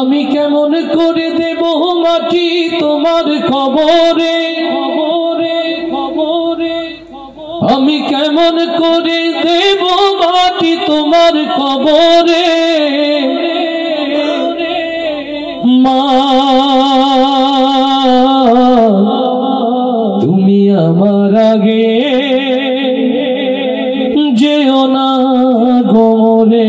আমি কেমন করে দেব মাটি তোমার কবরে, আমি কেমন করে দেব মাটি তোমার কবরে। মা তুমি আমার আগে যেও না গো মরে।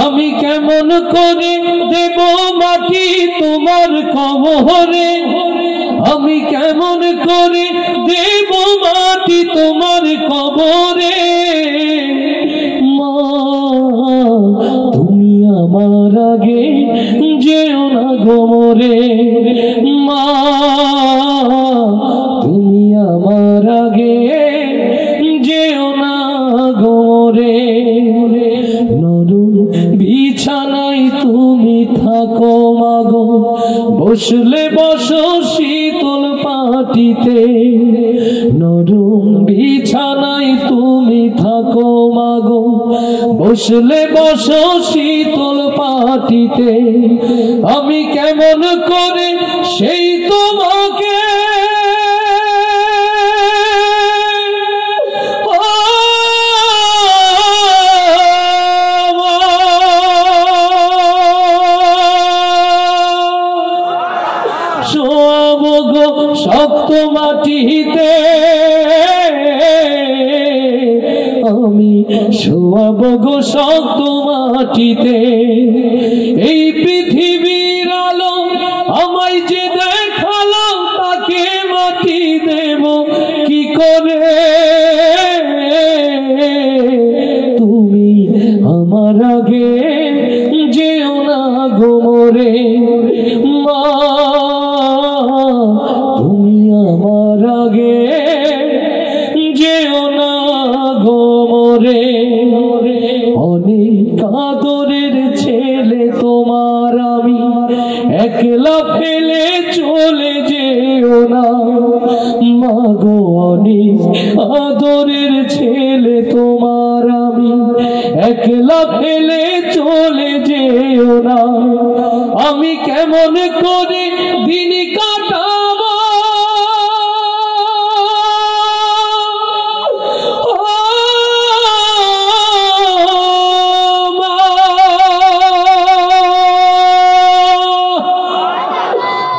আমি কেমন করে দেব মাটি তোমার কবরে, আমি কেমন করে দেব মাটি তোমার কবরে। মা তুমি আমার আগে যেও না গো মরে। মা তুমি আমার আগে যেও না গো মরে। নরম বিছানায় তুমি থাকো মাগো, বসলে বসো শীতল পাটিতে। নরম বিছানায় তুমি থাকো মাগো, বসলে বসো শীতল পাটিতে। আমি কেমন করে সেই তোমাকে শক্ত মাটিতে, আমি শোয়াবো গো শক্ত মাটিতে। এই পৃথিবীর আলো আমায় যে দেখালো, তাকে মাটি দেব কি করে। তুমি আমার আগে যেও না গো মরে। মা তুমি আমার আগে যেও না গো মরে। অনেক আদরের ছেলে তোমার আমি, একলা ফেলে চলে যেও না। মা গো অনেক আদরের ছেলে তোমার আমি, একলা ফেলে চলে যেও না। আমি কেমন করে দিন কাটাবো,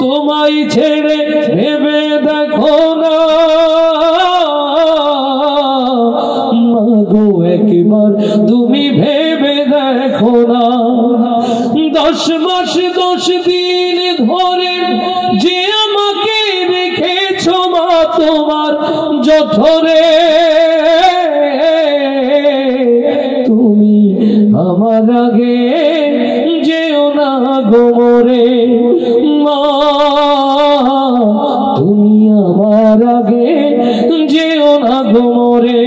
তোমায় ছেড়ে ভেবে দেখো না। মাগো একবার তুমি ভেবে দেখো না। 10 মাস 10 দিন ধরে যে আমাকে রেখেছো মা তোমার জঠরে, তুমি আমার আগে যেও না গো মরে। মা তুমি আমার আগে যেও না গো মরে।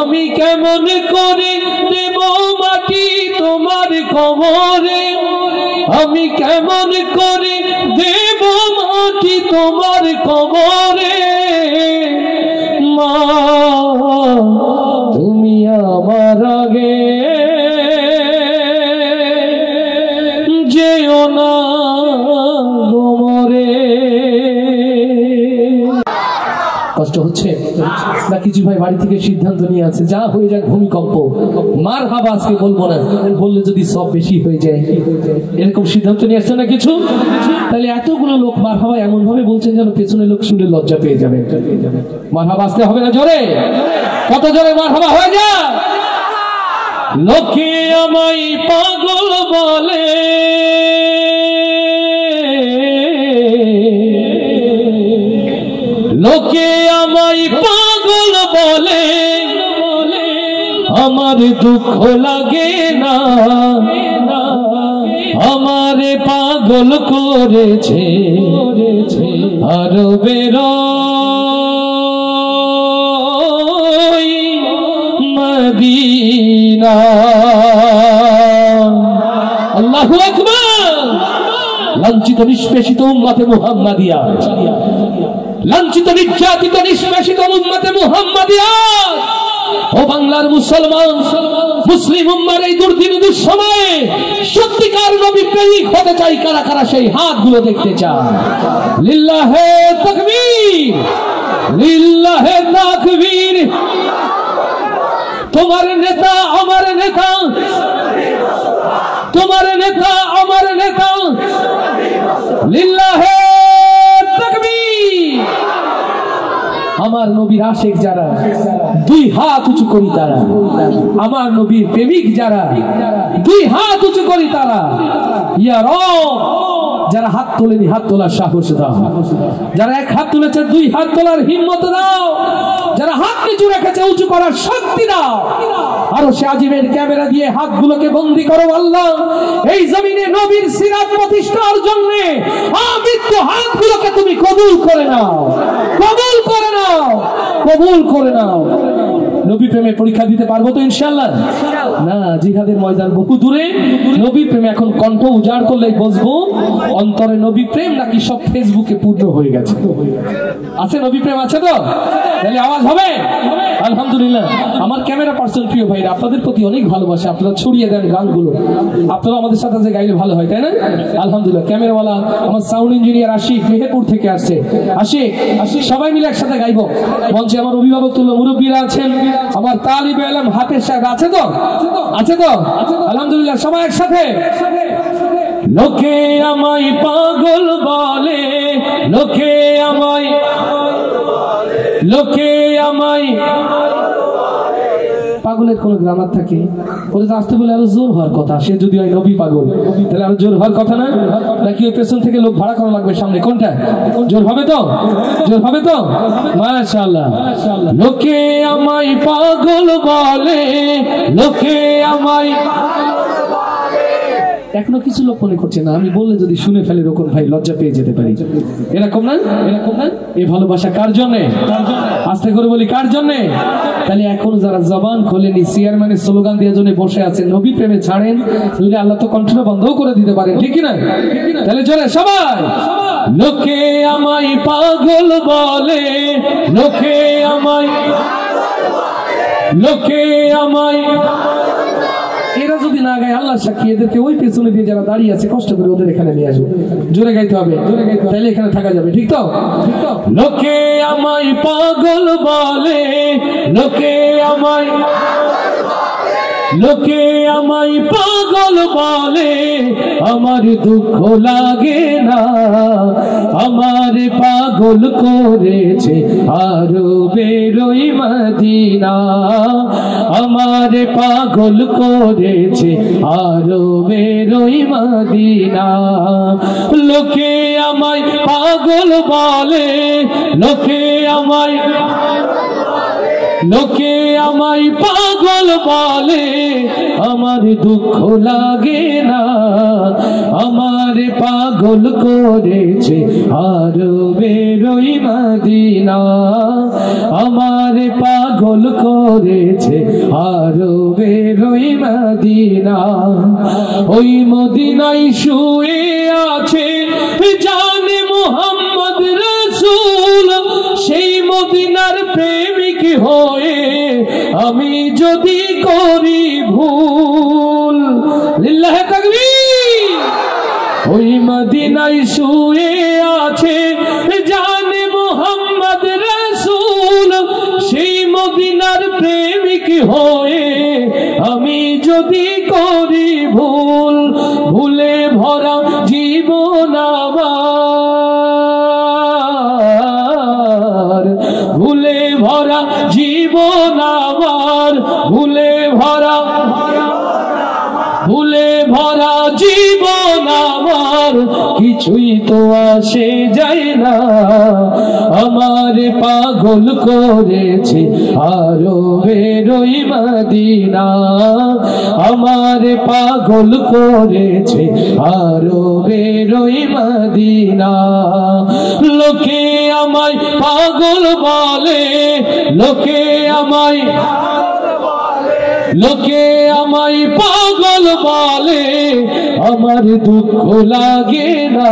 আমি কেমন করে দেব মাটি তোমার কবরে, আমি কেমন করে দেব মাটি তোমার কবরে। মা তুমি আমার আগে যেও না গো মরে। কষ্ট হচ্ছে না কিছু ভাই বাড়ি থেকে সিদ্ধান্ত নিয়ে আছে, যা হয়ে যাক ভূমিকম্প, মার হাবা আজকে বলবো না, বললে যদি সব বেশি হয়ে যায়, এরকম সিদ্ধান্ত নিয়ে আসছে না কিছু। তাহলে এতগুলো লোক মার হাবা এমন ভাবে বলছেন যেন পেছনের লোক শুনে লজ্জা পেয়ে যাবে। মার হাবা আসতে হবে না জোরে, কত জোরে মার হাবা হয়ে যায়। লোকে আমায় পাগল বলে, লোকে আমায় পাগল বলে, আমার দুঃখ লাগে না, আমারে পাগল করেছে আরো বেরো মদিনা। আল্লাহু আকবার। লাঞ্ছিত নিষ্পেষিত উম্মতে মুহাম্মাদিয়া, লাঞ্ছিত নির্যাতিত নিষ্পেষিত উম্মতে মুহাম্মাদিয়া, ও বাংলার মুসলমান মুসলিম উম্মার এই দুর্দিন দুঃসময়ে সত্যিকার নবী প্রেমিক হতে চাই কারা কারা সেই হাতগুলো দেখতে চায়। লিল্লাহে তাকবীর, লিল্লাহে তাকবীর। তোমার নেতা আমার নেতা, তোমার নেতা আমার নেতা, লিল্লাহে তাকবীর। আমার নবীর আশিক যারা দুই হাত উঁচু করি তারা, আমার নবীর প্রেমিক যারা দুই হাত উঁচু করি তারা। ইয়া রব, যারা হাত তোলেনি হাত তোলার সাহস দাও, যারা এক হাত তুলেছে দুই হাত তোলার হিম্মত দাও, যারা হাত নিচু রেখেছে উঁচু করার শক্তি দাও। আরো সে আজিমের ক্যামেরা দিয়ে হাতগুলোকে বন্দী করো আল্লাহ। এই জমিনে নবীর সিরাত প্রতিষ্ঠার জন্য আমৃত্যু হাতগুলোকে তুমি কবুল করে নাও, কবুল করে নাও, কবুল করে নাও। নবী প্রেমে পরীক্ষা দিতে পারবো তো ইনশাআল্লাহ? না, জিহাদের ময়দান বহু দূরে। নবী প্রেমে এখন কণ্ঠ উজাড় করলে বসবো অন্তরে নবী প্রেম নাকি সব ফেসবুকে পূর্ণ হয়ে গেছে? আছে নবী প্রেম আছে তো? তাহলে আওয়াজ হবে আলহামদুলিল্লাহ। আমার ক্যামেরা পার্সন প্রিয় ভাইরা, আপনাদের প্রতি অনেক ভালোবাসা, আপনারা ছড়িয়ে দেন গানগুলো, আপনারা আমাদের সাথে যে গাইলে ভালো হয়, তাই না? আলহামদুলিল্লাহ। ক্যামেরাওয়ালা আমার সাউন্ড ইঞ্জিনিয়ার আশিক মেহেরপুর থেকে আসছে। আশিক সবাই মিলে একসাথে গাইবো। মঞ্চে আমার অভিভাবক তুল্য মুরব্বীরা আছেন, আমার তালিবে ইলম হাফেজ সাহেব আছে তো? আছে তো? আলহামদুলিল্লাহ, সবাই একসাথে। লোকে আমায় পাগল বলে, লোকে আমায়, লোকে আমায়। পাগলের কোন গ্রামার থাকে? ওরে তো আসতে বলে আরো জোর হওয়ার কথা। সে যদি হয় নবী পাগল, তাহলে আরো জোর হওয়ার কথা না? নাকি ওই পেছন থেকে লোক ভাড়া করা লাগবে সামনে? কোনটা জোর হবে তো? জোর হবে তো? মাশাআল্লাহ। লোকে আমায় পাগল বলে, লোকে আমায়। এখনো কিছু লোক মনে করছে না আমি বললে যদি শুনে ফেলে রকম ভাই লজ্জা পেয়ে যেতে পারি। এরকম না, এরকম না। এই ভালোবাসা কার জন্যে? আস্তে করে বলি কার জন্যে? তাহলে এখন যারা জবান খোলেনি, চেয়ারম্যানের স্লোগান দিয়ে জন্য বসে আছেন, নবী প্রেমে ছাড়েন, তাহলে আল্লাহ তো কণ্ঠটা বন্ধও করে দিতে পারেন, ঠিক না? তাহলে জোরে সবাই। লোকে আমায় পাগল বলে, লোকে আমায়, লোকে আমায়। এরা যদি না গায় আল্লাহ সাক্ষী, এদেরকে ওই পেছনে দিয়ে যারা দাঁড়িয়ে আছে কষ্ট করে ওদের এখানে নিয়ে আসবো। জোরে গাইতে হবে, তাইলে এখানে থাকা যাবে, ঠিক তো? লোকে আমায় পাগল বলে, লোকে আমায়, লোকে আমায় পাগল বলে, আমার দুঃখ লাগে না, আমার পাগল করেছে আরো বেরোই মদিনা, আমার পাগল করেছে আরো বেরোই মদিনা। লোকে আমায় পাগল বলে, লোকে আমায়, লোকে আমায় পাগল বলে, আমার দুঃখ লাগে না, আমার পাগল করেছে আরো বেরোই মদিনা, আমার পাগল করেছে আরো বেরোই মদিনা। ওই মদিনায় শুয়ে আছে জানে মুহাম্মদ রাসূল, সেই মদিনার প্রেমিক হয়ে আমি যদি করি ভুল, লিল্লাহে তাকবীর। ওই মদিনায় শুয়ে আছে জানে মুহাম্মদ রাসূল, সেই মদিনার প্রেমিক হয়ে আমি যদি করি ভুল, ভুলে ভরা জীবন আমার, ভুলে ভরা জীবন আমার, ভুলে ভরা, ভুলে ভরা জীবন আমার কিছুই তো আসে যায় না, আমার পাগল করেছে আরো বেরোই মদিনা, আমার পাগল করেছে আরো বেরোই মদিনা। লোকে আমায় পাগল বলে, লোকে আমায় পাগল বলে, আমার দুঃখ লাগে না,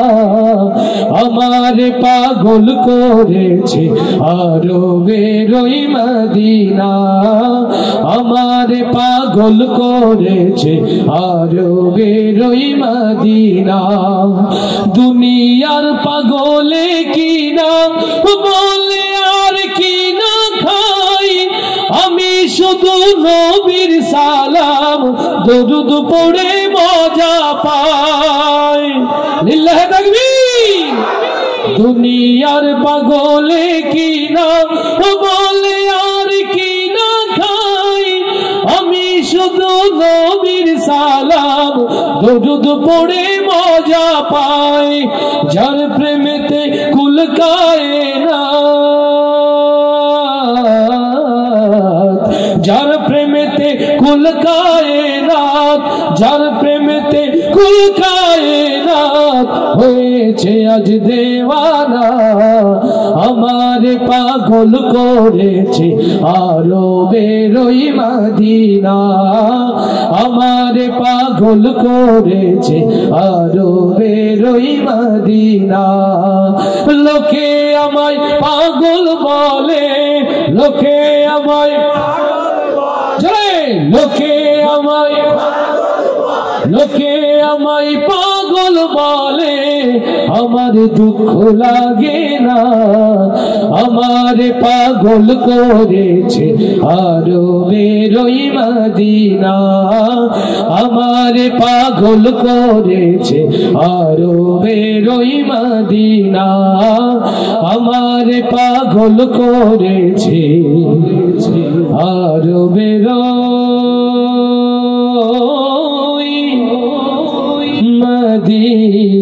আমার পাগল করেছে আরো বেরোই মদিনা, আমার পাগল করেছে আরো বেরোই মদিনা। দুনিয়ার পাগলে কিনা বলে আর কিনা খাই, আমি শুধু নবীর সালাম দরুদ পড়ে মজা পাই। লিল্লাহ তাকবীর। দুনিয়ার পাগলে কিনা বলে আর কিনা খাই, আমি শুধু নবীর সালাম দরুদ পড়ে মজা পাই। যার প্রেমেতে কুল কায়নাত, যার প্রেমেতে কুল কায়নাত, যার প্রেমেতে কুল কায়নাত হয়েছে আজ দেওয়ানা, আমার পাগল করেছে আরো বেরোই মদিনা, আমার পাগল করেছে আরো বেরোই মদিনা। লোকে আমায় পাগল বলে, লোকে আমায় লোকে আমায় পাগল বলে, আমার দুঃখ লাগে না, আমার পাগল করেছে আরো বেরোই মদিনা, আমার পাগল করেছে আরো বেরোই মদিনা, আমার পাগল করেছে আরো বেরোই মদিনা।